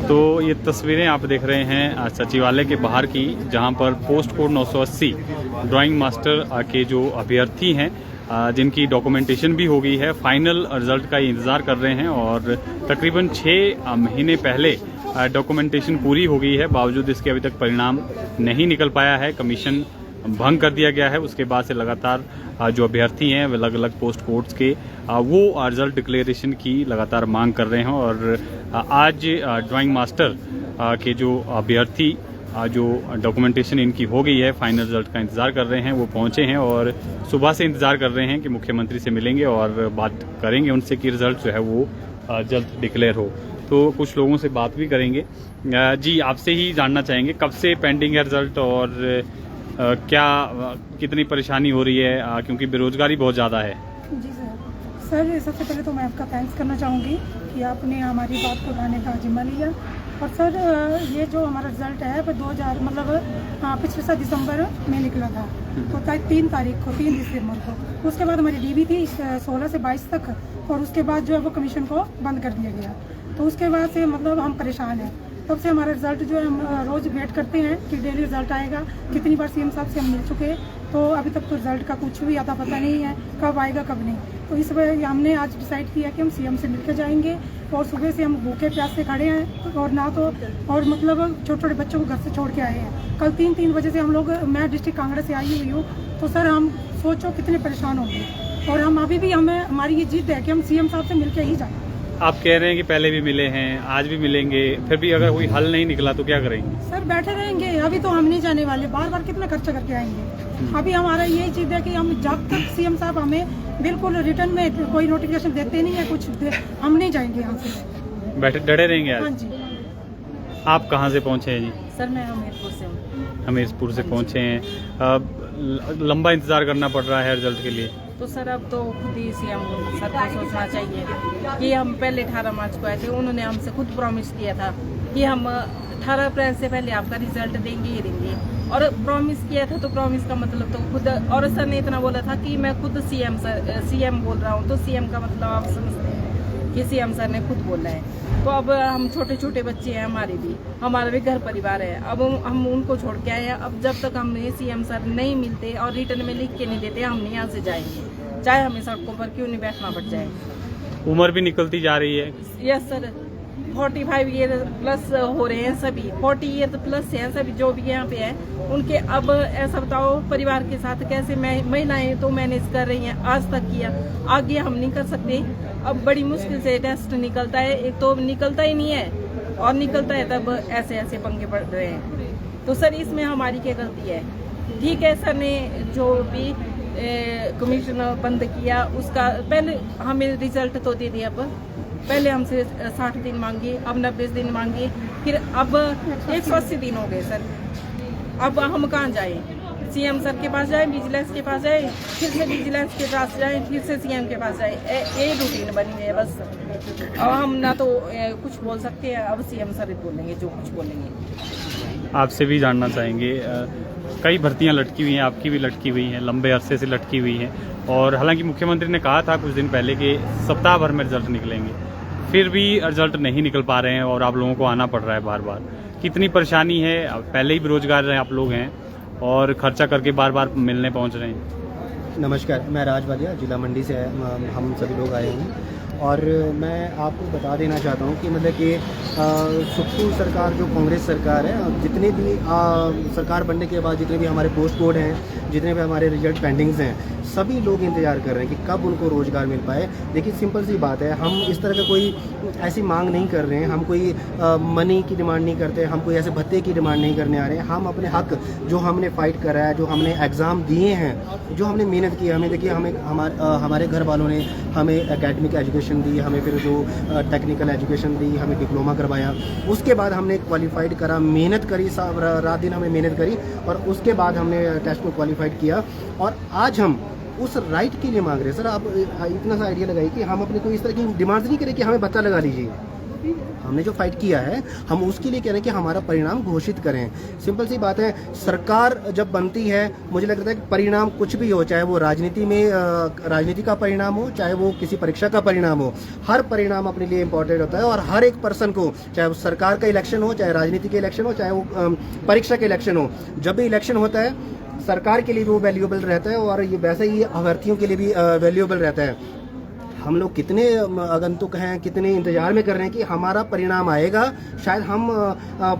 तो ये तस्वीरें आप देख रहे हैं सचिवालय के बाहर की, जहां पर पोस्ट कोड 980 ड्राइंग मास्टर के जो अभ्यर्थी हैं जिनकी डॉक्यूमेंटेशन भी हो गई है, फाइनल रिजल्ट का इंतज़ार कर रहे हैं। और तकरीबन 6 महीने पहले डॉक्यूमेंटेशन पूरी हो गई है, बावजूद इसके अभी तक परिणाम नहीं निकल पाया है। कमीशन भंग कर दिया गया है। उसके बाद से लगातार जो अभ्यर्थी हैं अलग अलग पोस्ट कोड्स के वो रिजल्ट डिक्लेरेशन की लगातार मांग कर रहे हैं। और आज ड्राइंग मास्टर के जो अभ्यर्थी जो डॉक्यूमेंटेशन इनकी हो गई है, फाइनल रिजल्ट का इंतज़ार कर रहे हैं, वो पहुंचे हैं और सुबह से इंतज़ार कर रहे हैं कि मुख्यमंत्री से मिलेंगे और बात करेंगे उनसे कि रिजल्ट जो है वो जल्द डिक्लेयर हो। तो कुछ लोगों से बात भी करेंगे। जी, आपसे ही जानना चाहेंगे कब से पेंडिंग है रिजल्ट और क्या कितनी परेशानी हो रही है, क्योंकि बेरोजगारी बहुत ज़्यादा है। जी सर, सबसे पहले तो मैं आपका थैंक्स करना चाहूँगी कि आपने हमारी बात को उठाने का जिम्मा लिया। और सर, ये जो हमारा रिजल्ट है वो 2000 पिछले साल दिसंबर में निकला था, तो 3 तारीख को, 3 दिसंबर को। उसके बाद हमारी डीबी थी 16 से 22 तक, और उसके बाद जो है वो कमीशन को बंद कर दिया गया। तो उसके बाद से हम परेशान हैं। तब से हमारा रिजल्ट जो है हम रोज़ वेट करते हैं कि डेली रिजल्ट आएगा। कितनी बार सीएम साहब से हम मिल चुके, तो अभी तक तो रिजल्ट का कुछ भी आता पता नहीं है, कब आएगा कब नहीं। तो इस वजह हमने आज डिसाइड किया कि हम सीएम से मिलकर जाएंगे। और सुबह से हम भूखे प्यासे खड़े हैं, और ना तो और छोटे छोटे बच्चों को घर से छोड़ के आए हैं। कल 3 बजे से हम लोग, मैं डिस्ट्रिक्ट कांगड़ा से आई हुई हूँ। तो सर, हम सोचो कितने परेशान होंगे। और हम अभी भी हमारी ये जिद है कि हम सीएम साहब से मिलकर ही जाएँ। आप कह रहे हैं कि पहले भी मिले हैं, आज भी मिलेंगे, फिर भी अगर कोई हल नहीं निकला तो क्या करेंगे? सर, बैठे रहेंगे। अभी तो हम नहीं जाने वाले, बार बार कितना खर्चा करके आएंगे। अभी हमारा यही चीज है कि हम जब तक सीएम साहब हमें बिल्कुल रिटर्न में कोई नोटिफिकेशन देते नहीं है, हम नहीं जाएंगे यहाँ से। बैठे डरे रहेंगे आज? हाँ जी। आप कहाँ से पहुँचे हैं जी? सर, मैं हमीरपुर से हूँ। हमीरपुर से पहुँचे हैं। लंबा इंतजार करना पड़ रहा है रिजल्ट के लिए। तो सर, अब तो खुद ही सीएम सर को सोचना चाहिए कि हम पहले 18 मार्च को आए थे। उन्होंने हमसे खुद प्रॉमिस किया था कि हम 18 अप्रैल से पहले आपका रिजल्ट देंगे ही देंगे। और प्रॉमिस किया था तो प्रॉमिस का मतलब तो खुद, और सर ने इतना बोला था कि मैं खुद सीएम बोल रहा हूँ, तो सीएम का मतलब आप समझते हैं कि सीएम सर ने खुद बोला है। तो अब हम छोटे छोटे बच्चे हैं, हमारा भी घर परिवार है। अब हम उनको छोड़ के आए हैं। अब जब तक हमें सीएम सर नहीं मिलते और रिटर्न में लिख के नहीं देते, हम नहीं यहाँ से जाएंगे, चाहे हमें सड़कों पर क्यों नहीं बैठना पड़ जाए। उम्र भी निकलती जा रही है। यस सर, 45 ईयर प्लस हो रहे हैं सभी, 40 ईयर प्लस हैं सभी जो भी यहाँ पे हैं उनके। अब ऐसा बताओ, परिवार के साथ कैसे महिलाएं तो मैनेज कर रही हैं, आज तक किया, आगे हम नहीं कर सकते। अब बड़ी मुश्किल से टेस्ट निकलता है, एक तो निकलता ही नहीं है, और निकलता है तब ऐसे ऐसे पंगे पड़ रहे हैं। तो सर, इसमें हमारी क्या गलती है? ठीक है, सर ने जो भी कमीशन बंद किया उसका पहले हमें रिजल्ट तो दे दिया। अब पहले हमसे 60 दिन मांगे, अब 90 दिन मांगे, फिर अब 180 दिन हो गए सर। अब हम कहाँ जाए? सीएम सर के पास जाए, विजिलेंस के पास जाए, फिर से विजिलेंस के पास जाए, फिर से सीएम के पास जाए। ये रूटीन बनी हुई है बस। अब हम ना तो कुछ बोल सकते हैं, अब सीएम सर बोलेंगे जो कुछ बोलेंगे। आपसे भी जानना चाहेंगे, कई भर्तियां लटकी हुई हैं, आपकी भी लटकी हुई हैं, लंबे अरसे से लटकी हुई हैं, और हालांकि मुख्यमंत्री ने कहा था कुछ दिन पहले कि सप्ताह भर में रिजल्ट निकलेंगे, फिर भी रिजल्ट नहीं निकल पा रहे हैं और आप लोगों को आना पड़ रहा है बार बार। कितनी परेशानी है? पहले ही बेरोजगार आप लोग हैं और खर्चा करके बार बार मिलने पहुंच रहे हैं। नमस्कार, मैं राज वालिया, जिला मंडी से हम सभी लोग आए हैं। और मैं आपको बता देना चाहता हूँ कि मतलब कि सुप्रीम सरकार जो कांग्रेस सरकार है, जितने भी सरकार बनने के बाद जितने भी हमारे पोस्ट कोड हैं, जितने भी हमारे रिजल्ट पेंडिंग्स हैं, सभी लोग इंतज़ार कर रहे हैं कि कब उनको रोज़गार मिल पाए। देखिए, सिंपल सी बात है, हम इस तरह का कोई ऐसी मांग नहीं कर रहे हैं, हम कोई मनी की डिमांड नहीं करते, हम कोई ऐसे भत्ते की डिमांड नहीं करने आ रहे हैं। हम अपने हक जो हमने फ़ाइट करा है, जो हमने एग्ज़ाम दिए हैं, जो हमने मेहनत की है, हमें देखिए हमारे घर वालों ने हमें एकेडमिक एजुकेशन दी, हमें फिर जो टेक्निकल एजुकेशन दी, हमें डिप्लोमा करवाया, उसके बाद हमने क्वालिफाइड करा, मेहनत करी, रात दिन हमें मेहनत करी, और उसके बाद हमने टेस्ट को क्वालिफाइड किया। और आज हम उस राइट के लिए मांग रहे हैं। सर, आप इतना सा आइडिया लगाइए कि हम अपने कोई इस तरह की डिमांड्स नहीं करें कि हमें भत्ता लगा लीजिए। हमने जो फाइट किया है हम उसके लिए कह रहे हैं कि हमारा परिणाम घोषित करें। सिंपल सी बात है, सरकार जब बनती है मुझे लगता है कि परिणाम कुछ भी हो, चाहे वो राजनीति का परिणाम हो, चाहे वो किसी परीक्षा का परिणाम हो, हर परिणाम अपने लिए इम्पोर्टेंट होता है। और हर एक पर्सन को, चाहे वो सरकार का इलेक्शन हो, चाहे राजनीति के इलेक्शन हो, चाहे वो परीक्षा के इलेक्शन हो, जब भी इलेक्शन होता है सरकार के लिए भी वो वैल्यूएबल रहता है और ये वैसे ही अभ्यर्थियों के लिए भी वैल्यूएबल रहता है। हम लोग कितने आगंतुक हैं, कितने इंतजार में कर रहे हैं कि हमारा परिणाम आएगा, शायद हम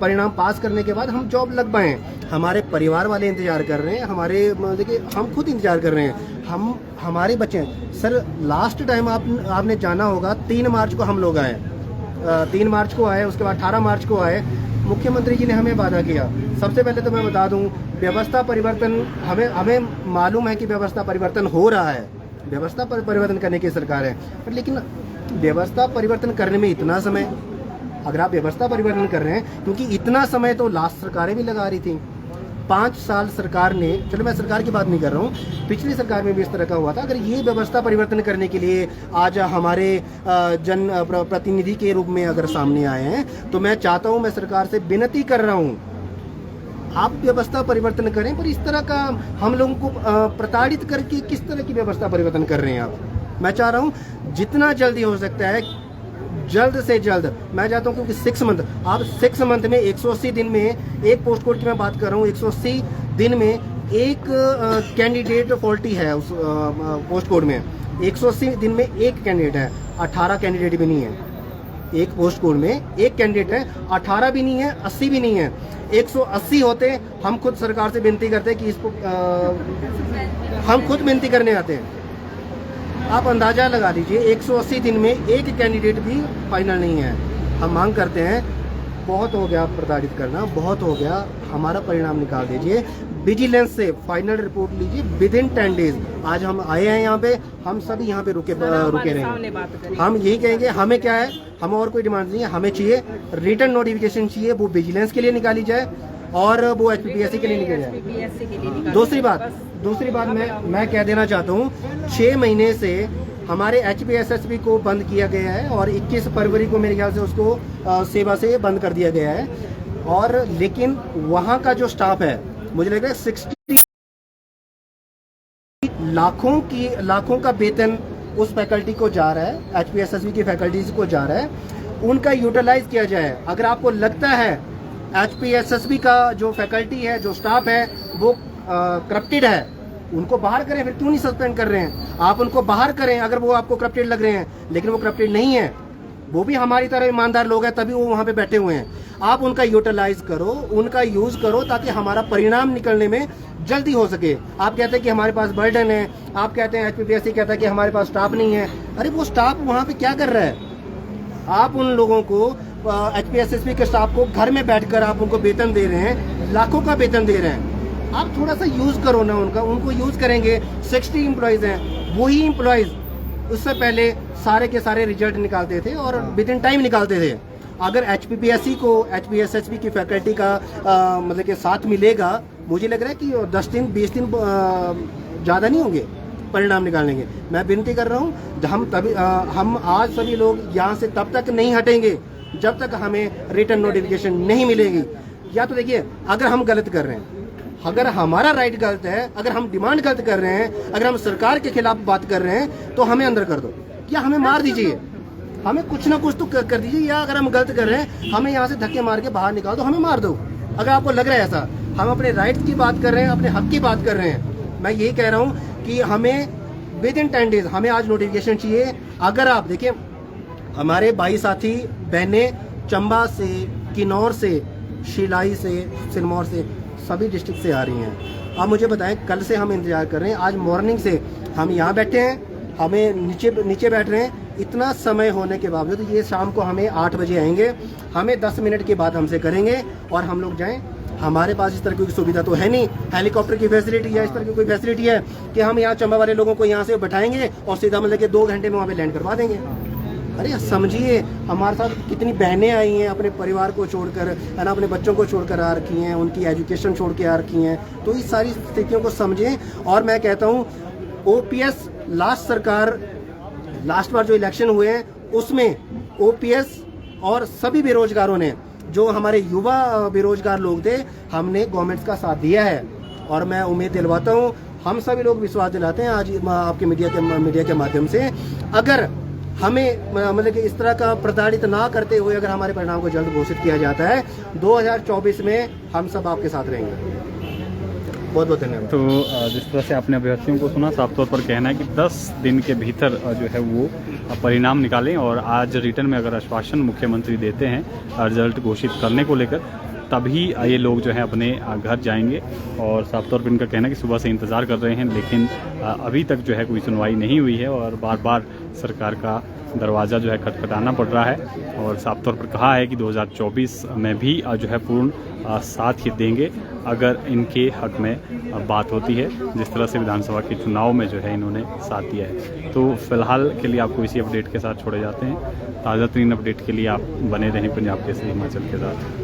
परिणाम पास करने के बाद हम जॉब लग पाएँ। हमारे परिवार वाले इंतजार कर रहे हैं, देखिए हम खुद इंतजार कर रहे हैं, हमारे बच्चे। सर लास्ट टाइम आपने जाना होगा 3 मार्च को हम लोग आए, 3 मार्च को आए, उसके बाद 18 मार्च को आए। मुख्यमंत्री जी ने हमें वादा किया। सबसे पहले तो मैं बता दूं, व्यवस्था परिवर्तन हमें मालूम है कि व्यवस्था परिवर्तन हो रहा है, व्यवस्था परिवर्तन करने की सरकार है, पर लेकिन व्यवस्था परिवर्तन करने में इतना समय, अगर आप व्यवस्था परिवर्तन कर रहे हैं, क्योंकि इतना समय तो लास्ट सरकारें भी लगा रही थी। 5 साल सरकार ने, चलो मैं सरकार की बात नहीं कर रहा हूँ, पिछली सरकार में भी इस तरह का हुआ था। अगर ये व्यवस्था परिवर्तन करने के लिए आज हमारे जन प्रतिनिधि के रूप में अगर सामने आए हैं, तो मैं चाहता हूँ, मैं सरकार से विनती कर रहा हूँ, आप व्यवस्था परिवर्तन करें। पर इस तरह का हम लोगों को प्रताड़ित करके किस तरह की व्यवस्था परिवर्तन कर रहे हैं आप? मैं चाह रहा हूँ जितना जल्दी हो सकता है, जल्द से जल्द, मैं चाहता हूँ, क्योंकि 6 मंथ, आप 6 मंथ में 180 दिन में एक पोस्ट कोड की मैं बात कर रहा हूँ, 180 दिन में एक कैंडिडेट फॉल्टी है उस पोस्ट कोड में, 180 दिन में एक कैंडिडेट है, 18 कैंडिडेट भी नहीं है। एक पोस्ट कोड में एक कैंडिडेट है, 18 भी नहीं है, 80 भी नहीं है, 180 होते। हम खुद सरकार से विनती करते हैं कि इसको हम खुद विनती करने आते हैं। आप अंदाजा लगा लीजिए, 180 दिन में एक कैंडिडेट भी फाइनल नहीं है। हम मांग करते हैं, बहुत हो गया प्रताड़ित करना, बहुत हो गया, हमारा परिणाम निकाल दीजिए। विजिलेंस से फाइनल रिपोर्ट लीजिए विदिन 10 डेज। आज हम आए हैं यहाँ पे, हम सभी यहाँ पे रुके रहेंगे। हम यही कहेंगे, हमें क्या है, हमें और कोई डिमांड नहीं है, हमें चाहिए रिटर्न नोटिफिकेशन चाहिए, वो विजिलेंस के लिए निकाली जाए और वो HPPSC के लिए निकाली जाए। दूसरी बात मैं कह देना चाहता हूँ, 6 महीने से हमारे HPSSB को बंद किया गया है और 21 फरवरी को मेरे ख्याल से उसको सेवा से बंद कर दिया गया है। और लेकिन वहाँ का जो स्टाफ है, मुझे लग रहा है 60 लाखों का वेतन उस फैकल्टी को जा रहा है, HPSSB की फैकल्टीज को जा रहा है, उनका यूटिलाइज किया जाए। अगर आपको लगता है HPSSB का जो फैकल्टी है, जो स्टाफ है, वो करप्टेड है, उनको बाहर करें। फिर क्यों नहीं सस्पेंड कर रहे हैं? आप उनको बाहर करें अगर वो आपको करप्टेड लग रहे हैं, लेकिन वो करप्टेड नहीं है, वो भी हमारी तरह ईमानदार लोग हैं, तभी वो वहाँ पे बैठे हुए हैं। आप उनका यूटिलाइज करो, उनका यूज करो, ताकि हमारा परिणाम निकलने में जल्दी हो सके। आप कहते हैं कि हमारे पास बर्डन है, आप कहते हैं HPPSC कहता है कि हमारे पास स्टाफ नहीं है। अरे वो स्टाफ वहाँ पे क्या कर रहा है? आप उन लोगों को HPSSB के स्टाफ को घर में बैठकर आप उनको वेतन दे रहे हैं, लाखों का वेतन दे रहे हैं। आप थोड़ा सा यूज करो ना उनको यूज करेंगे। 60 एम्प्लॉयज हैं, वही एम्प्लॉयज उससे पहले सारे के सारे रिजल्ट निकालते थे और विद इन टाइम निकालते थे। अगर HPPSC को HPSSB की फैकल्टी का मतलब के साथ मिलेगा, मुझे लग रहा है कि 10 दिन 20 दिन ज़्यादा नहीं होंगे परिणाम निकालने के। मैं विनती कर रहा हूँ, हम आज सभी लोग यहाँ से तब तक नहीं हटेंगे जब तक हमें रिटर्न नोटिफिकेशन नहीं मिलेगी। या तो देखिए, अगर हम गलत कर रहे हैं, अगर हमारा राइट गलत है, अगर हम डिमांड गलत कर रहे हैं, अगर हम सरकार के खिलाफ बात कर रहे हैं, तो हमें अंदर कर दो या हमें मार दीजिए, हमें कुछ ना कुछ तो कर दीजिए। या अगर हम गलत कर रहे हैं, हमें यहाँ से धक्के मार के बाहर निकाल दो, हमें मार दो। अगर आपको लग रहा है ऐसा, हम अपने राइट की बात कर रहे हैं, अपने हक की बात कर रहे हैं। मैं यही कह रहा हूँ कि हमें विद इन 10 डेज हमें आज नोटिफिकेशन चाहिए। अगर आप देखिए, हमारे भाई साथी बहनें चंबा से, किन्नौर से, शिलाई से, सिरमौर से, सभी डिस्ट्रिक्ट से आ रही हैं। आप मुझे बताएं, कल से हम इंतजार कर रहे हैं, आज मॉर्निंग से हम यहाँ बैठे हैं, हमें नीचे बैठ रहे हैं। इतना समय होने के बावजूद ये शाम को हमें 8 बजे आएंगे, हमें 10 मिनट के बाद हमसे करेंगे और हम लोग जाएं। हमारे पास इस तरह की सुविधा तो है नहीं, हेलीकॉप्टर की फैसिलिटी या इस तरह की कोई फैसिलिटी है कि हम यहाँ चंबा वाले लोगों को यहाँ से बैठाएंगे और सीधा मतलब के 2 घंटे में वहाँ पे लैंड करवा देंगे। अरे समझिए, हमारे साथ कितनी बहनें आई हैं अपने परिवार को छोड़कर, है ना, अपने बच्चों को छोड़कर आ रखी हैं, उनकी एजुकेशन छोड़ के आ रखी हैं। तो इस सारी स्थितियों को समझें। और मैं कहता हूँ, OPS लास्ट बार जो इलेक्शन हुए हैं, उसमें OPS और सभी बेरोजगारों ने, जो हमारे युवा बेरोजगार लोग थे, हमने गवर्नमेंट का साथ दिया है। और मैं उम्मीद दिलवाता हूँ, हम सभी लोग विश्वास दिलाते हैं आज आपके मीडिया के माध्यम से, अगर हमें मतलब कि इस तरह का प्रताड़ित ना करते हुए अगर हमारे परिणाम को जल्द घोषित किया जाता है, 2024 में हम सब आपके साथ रहेंगे। बहुत बहुत धन्यवाद। तो जिस तरह से आपने अभ्यर्थियों को सुना, साफ तौर पर कहना है कि 10 दिन के भीतर जो है वो परिणाम निकालें, और आज रिटर्न में अगर आश्वासन मुख्यमंत्री देते हैं रिजल्ट घोषित करने को लेकर, तभी ये लोग जो है अपने घर जाएंगे। और साफ तौर पर इनका कहना है कि सुबह से इंतज़ार कर रहे हैं, लेकिन अभी तक जो है कोई सुनवाई नहीं हुई है और बार बार सरकार का दरवाज़ा जो है खटखटाना पड़ रहा है। और साफ तौर पर कहा है कि 2024 में भी जो है पूर्ण साथ ही देंगे अगर इनके हक में बात होती है, जिस तरह से विधानसभा के चुनाव में जो है इन्होंने साथ दिया है। तो फिलहाल के लिए आपको इसी अपडेट के साथ छोड़े जाते हैं। ताज़ा तरीन अपडेट के लिए आप बने रहें पंजाब केसरी हिमाचल के साथ।